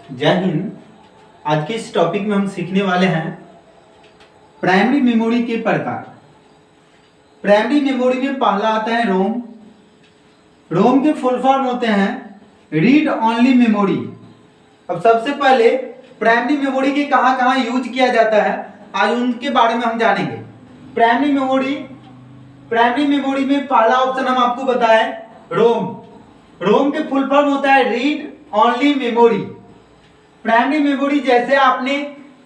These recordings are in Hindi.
जय हिंद। आज के इस टॉपिक में हम सीखने वाले हैं प्राइमरी मेमोरी के प्रकार। प्राइमरी मेमोरी में पहला आता है रोम। रोम के फुल फॉर्म होते हैं रीड ओनली मेमोरी। अब सबसे पहले प्राइमरी मेमोरी के कहाँ कहाँ यूज किया जाता है आज उनके बारे में हम जानेंगे। प्राइमरी मेमोरी में पहला ऑप्शन हम आपको बताएं रोम। रोम के फुल फॉर्म होता है read only memory. Primary memory जैसे आपने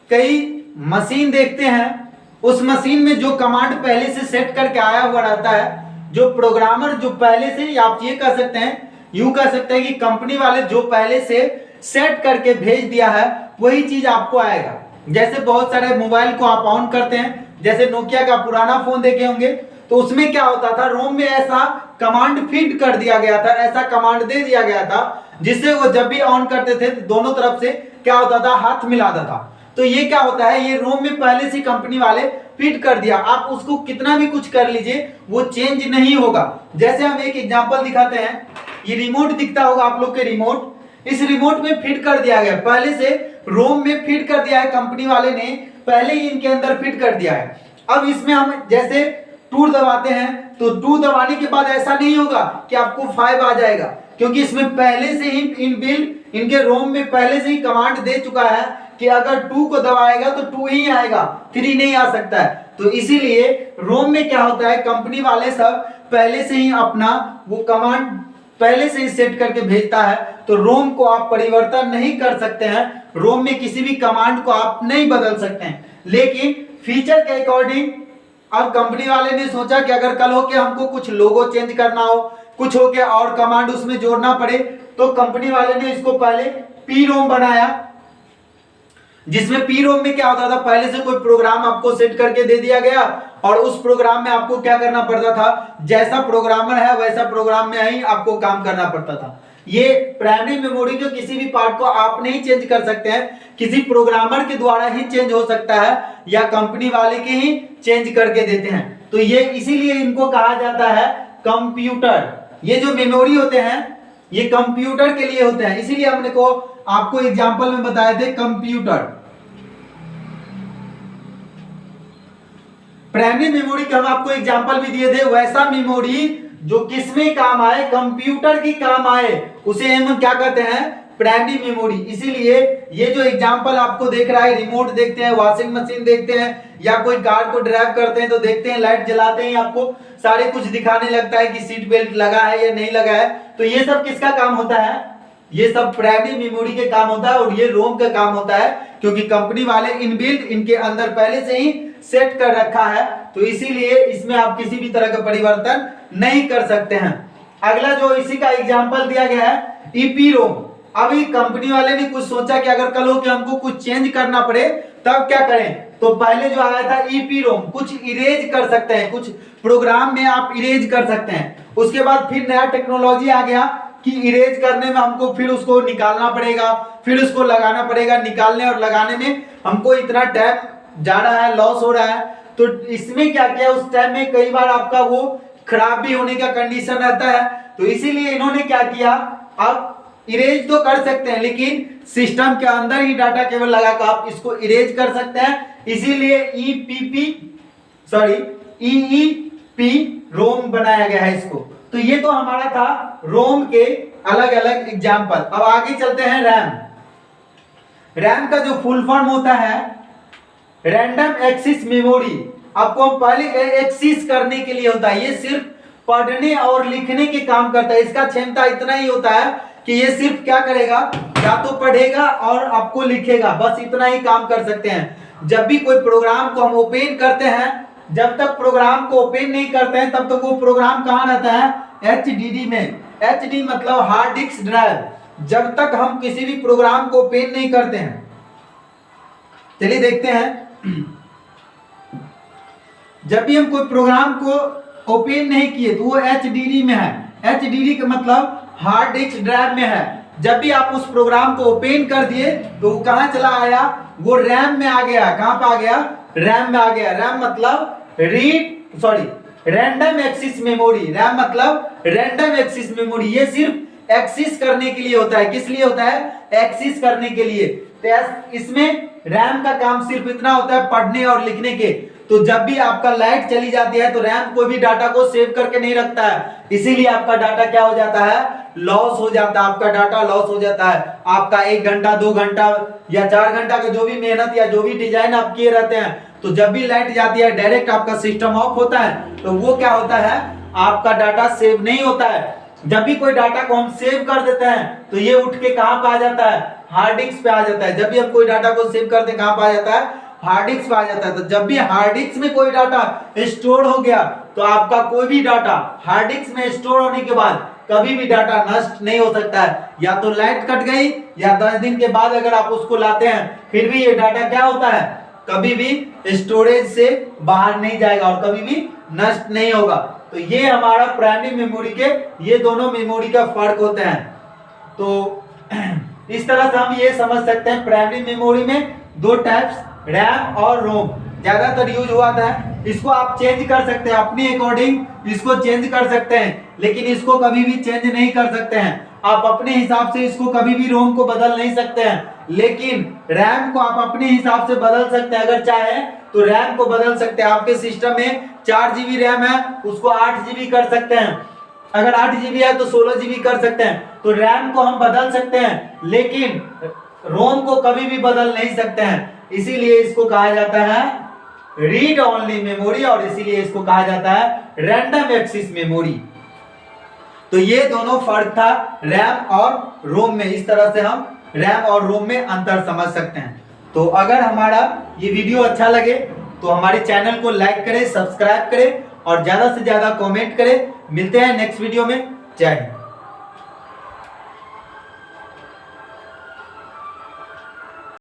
कई मशीन देखते हैं, उस मशीन में जो कमांड पहले से सेट करके आया हुआ रहता है, जो प्रोग्रामर जो पहले से, आप ये कह सकते हैं, यूं कह सकते हैं कि कंपनी वाले जो पहले से सेट करके भेज दिया है वही चीज आपको आएगा। जैसे बहुत सारे मोबाइल को आप ऑन करते हैं, जैसे नोकिया का पुराना फोन देखे होंगे, तो उसमें क्या होता था, रोम में ऐसा कमांड फीड कर दिया गया था, ऐसा कमांड दे दिया गया था जिससे वो जब भी ऑन करते थे तो दोनों तरफ से क्या होता था, हाथ मिलाता था। तो ये क्या होता है, ये रोम में पहले से कंपनी वाले फीड कर दिया, आप उसको कितना भी कुछ कर लीजिए वो चेंज नहीं होगा। जैसे हम एक एग्जांपल दिखाते हैं, ये रिमोट दिखता होगा आप लोग के, रिमोट, इस रिमोट में फिट कर दिया गया, पहले से रोम में फिट कर दिया है, कंपनी वाले ने पहले ही इनके अंदर फिट कर दिया है। अब इसमें हम जैसे 2 दबाते हैं तो 2 दबाने के बाद ऐसा नहीं होगा कि आपको 5 आ जाएगा, क्योंकि इसमें पहले से ही इनबिल्ट इनके रोम में पहले से ही कमांड दे चुका है कि अगर 2 को दबाएगा तो 2 ही आएगा, 3 नहीं आ सकता है। तो इसीलिए रोम में क्या होता है, कंपनी वाले सब पहले से ही अपना वो कमांड पहले से ही सेट करके भेजता है, तो रोम को आप परिवर्तन नहीं कर सकते हैं, रोम में किसी भी कमांड को आप नहीं बदल सकते हैं। लेकिन फीचर के अकॉर्डिंग अब कंपनी वाले ने सोचा कि अगर कल हो के हमको कुछ लोगो चेंज करना हो, कुछ हो के और कमांड उसमें जोड़ना पड़े, तो कंपनी वाले ने इसको पहले पी रोम बनाया, जिसमें पी रोम में क्या होता था, पहले से कोई प्रोग्राम आपको सेट करके दे दिया गया और उस प्रोग्राम में आपको क्या करना पड़ता था, जैसा प्रोग्रामर है वैसा प्रोग्राम में ही आपको काम करना पड़ता था। ये प्राइमरी मेमोरी जो किसी भी पार्ट को आप नहीं चेंज कर सकते हैं, किसी प्रोग्रामर के द्वारा ही चेंज हो सकता है या कंपनी वाले के ही चेंज करके देते हैं। तो ये इसीलिए इनको कहा जाता है कंप्यूटर। ये जो मेमोरी होते हैं ये कंप्यूटर के लिए होते हैं, इसीलिए हमने को आपको एग्जांपल में बताए थे कंप्यूटर। प्राइमरी मेमोरी के हम आपको एग्जांपल भी दिए थे, वैसा मेमोरी जो किसमें काम आए, कंप्यूटर की काम आए, उसे हम क्या कहते हैं, प्राइमरी मेमोरी। इसीलिए ये जो एग्जांपल आपको देख रहा है, रिमोट देखते हैं, वॉशिंग मशीन देखते हैं, या कोई कार को ड्राइव करते हैं तो देखते हैं लाइट जलाते हैं आपको सारे कुछ दिखाने लगता है कि सीट बेल्ट लगा है या नहीं लगा है, तो ये सब किसका काम होता है, ये सब प्राइमरी मेमोरी के काम होता है। और ये रोम का काम होता है, क्योंकि कंपनी वाले इनबिल्ट इनके अंदर पहले से ही सेट कर रखा है, तो इसीलिए इसमें आप किसी भी तरह का परिवर्तन नहीं कर सकते हैं। अगला जो इसी का एग्जांपल दिया गया है ईपी रोम। अभी कंपनी वाले ने कुछ सोचा कि अगर कल हो कि हमको कुछ चेंज करना पड़े तब क्या करें, तो पहले जो आया था ईपी रोम, कुछ इरेज कर सकते हैं, कुछ प्रोग्राम में आप इरेज कर सकते हैं। उसके बाद फिर नया टेक्नोलॉजी आ गया कि इरेज करने में हमको फिर उसको निकालना पड़ेगा, फिर उसको लगाना पड़ेगा, निकालने और लगाने में हमको इतना टाइम जा रहा है, लॉस हो रहा है। तो इसमें क्या किया, उस टाइम में कई बार आपका वो खराब भी होने का कंडीशन रहता है, तो इसीलिए इन्होंने क्या किया, अब इरेज तो कर सकते हैं लेकिन सिस्टम के अंदर ही डाटा केवल लगाकर आप इसको इरेज कर सकते हैं, इसीलिए ईईपी रोम बनाया गया है इसको। तो ये तो हमारा था रोम के अलग अलग एग्जांपल। अब आगे चलते हैं रैम। रैम का जो फुल फॉर्म होता है रैंडम एक्सेस मेमोरी। आपको पहले एक्सेस करने के लिए होता है, ये सिर्फ पढ़ने और लिखने के काम करता है, इसका क्षमता इतना ही होता है कि ये सिर्फ क्या करेगा, या तो पढ़ेगा और आपको लिखेगा, बस इतना ही काम कर सकते हैं। जब भी कोई प्रोग्राम को हम ओपन करते हैं, जब तक प्रोग्राम को ओपन नहीं करते हैं तब तक वो प्रोग्राम कहाँ रहता है, HDD में। HD मतलब हार्ड डिस्क ड्राइव। जब तक हम किसी भी प्रोग्राम को ओपन नहीं करते हैं, चलिए देखते हैं, जब भी हम कोई प्रोग्राम को ओपन नहीं किए तो वो HDD में है। HDD का मतलब हार्ड डिस्क ड्राइव में है। जब भी आप उस प्रोग्राम को ओपन कर दिए तो वो कहां चला आया, वो रैम में आ गया। कहां पर आ गया, रैम में आ गया। रैम मतलब रैंडम एक्सेस मेमोरी। रैम मतलब रैंडम एक्सेस मेमोरी। ये सिर्फ एक्सेस करने के लिए होता है। किस लिए होता है? एक्सेस करने के लिए। तो इसमें रैम का काम सिर्फ इतना होता है पढ़ने और लिखने के। तो जब भी आपका लाइट चली जाती है तो रैम कोई भी डाटा को सेव करके नहीं रखता है, इसीलिए आपका डाटा क्या हो जाता है? लॉस हो जाता है। आपका डाटा लॉस हो जाता है। आपका 1 घंटा 2 घंटा या 4 घंटा का जो भी मेहनत या जो भी डिजाइन आप किए रहते हैं, तो जब भी लाइट जाती है डायरेक्ट आपका सिस्टम ऑफ होता है, तो वो क्या होता है? आपका डाटा सेव नहीं होता है। जब भी कोई डाटा को हम सेव कर देते हैं तो ये उठ के कहां पे आ जाता है? हार्ड डिस्क पे आ जाता है। जब भी हम कोई डाटा को सेव करते हैं कहां पे आ जाता है? हार्ड डिस्क पे आ जाता है। तो जब भी हार्ड डिस्क में कोई डाटा स्टोर हो गया तो आपका कोई भी डाटा हार्ड डिस्क में स्टोर होने के बाद कभी भी डाटा नष्ट नहीं हो सकता है। या तो लाइट कट गई या 10 दिन के बाद अगर आप उसको लाते हैं फिर भी ये डाटा क्या होता है? कभी भी स्टोरेज से बाहर नहीं जाएगा और कभी भी नष्ट नहीं होगा। तो ये हमारा प्राइमरी मेमोरी के ये दोनों मेमोरी का फर्क होते हैं। तो इस तरह से हम ये समझ सकते हैं प्राइमरी मेमोरी में 2 टाइप्स, रैम और रोम ज्यादातर यूज हुआ था। इसको आप चेंज कर सकते हैं अपने अकॉर्डिंग, इसको चेंज कर सकते हैं, लेकिन इसको कभी भी चेंज नहीं कर सकते हैं। आप अपने हिसाब से इसको कभी भी रोम को बदल नहीं सकते हैं, लेकिन रैम को आप अपने हिसाब से बदल सकते हैं। अगर चाहे तो रैम को बदल सकते हैं। आपके सिस्टम में 4 GB रैम है, उसको 8 GB कर सकते हैं। अगर 8 GB है तो 16 GB कर सकते हैं। तो रैम को हम बदल सकते हैं, लेकिन रोम को कभी भी बदल नहीं सकते हैं। इसीलिए इसको कहा जाता है रीड ओनली मेमोरी और इसीलिए इसको कहा जाता है रैंडम एक्सेस मेमोरी। तो ये दोनों फर्क था रैम और रोम में। इस तरह से हम रैम और रोम में अंतर समझ सकते हैं। तो अगर हमारा ये वीडियो अच्छा लगे तो हमारे चैनल को लाइक करें, सब्सक्राइब करें और ज्यादा से ज्यादा कमेंट करें। मिलते हैं नेक्स्ट वीडियो में। जय हिंद।